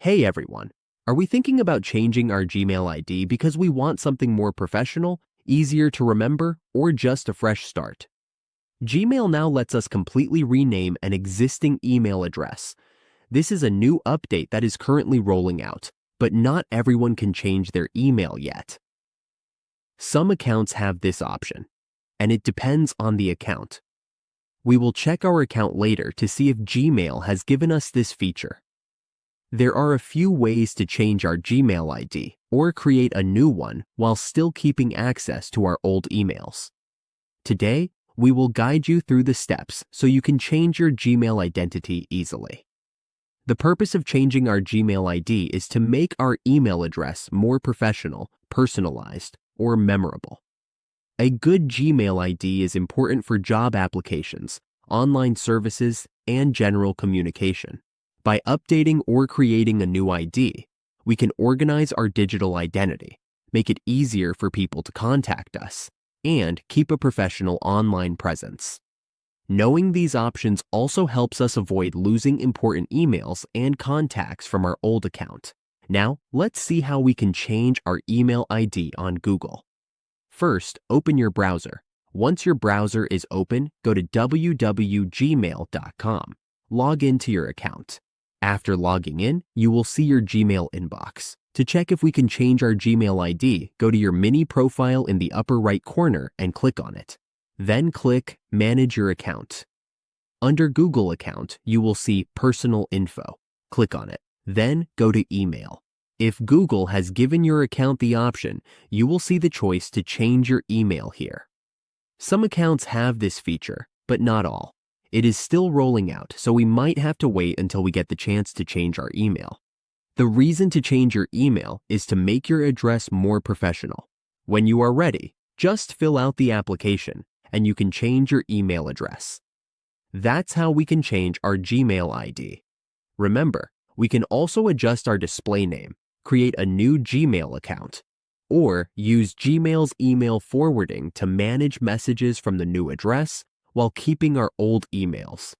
Hey everyone, are we thinking about changing our Gmail ID because we want something more professional, easier to remember, or just a fresh start? Gmail now lets us completely rename an existing email address. This is a new update that is currently rolling out, but not everyone can change their email yet. Some accounts have this option, and it depends on the account. We will check our account later to see if Gmail has given us this feature. There are a few ways to change our Gmail ID or create a new one while still keeping access to our old emails. Today, we will guide you through the steps so you can change your Gmail identity easily. The purpose of changing our Gmail ID is to make our email address more professional, personalized, or memorable. A good Gmail ID is important for job applications, online services, and general communication. By updating or creating a new ID, we can organize our digital identity, make it easier for people to contact us, and keep a professional online presence. Knowing these options also helps us avoid losing important emails and contacts from our old account. Now, let's see how we can change our email ID on Google. First, open your browser. Once your browser is open, go to www.gmail.com. Log into your account. After logging in, you will see your Gmail inbox. To check if we can change our Gmail ID, go to your mini profile in the upper right corner and click on it. Then click Manage Your Account. Under Google Account, you will see Personal Info. Click on it. Then go to Email. If Google has given your account the option, you will see the choice to change your email here. Some accounts have this feature, but not all. It is still rolling out, so we might have to wait until we get the chance to change our email. The reason to change your email is to make your address more professional. When you are ready, just fill out the application, and you can change your email address. That's how we can change our Gmail ID. Remember, we can also adjust our display name, create a new Gmail account, or use Gmail's email forwarding to manage messages from the new address while keeping our old emails.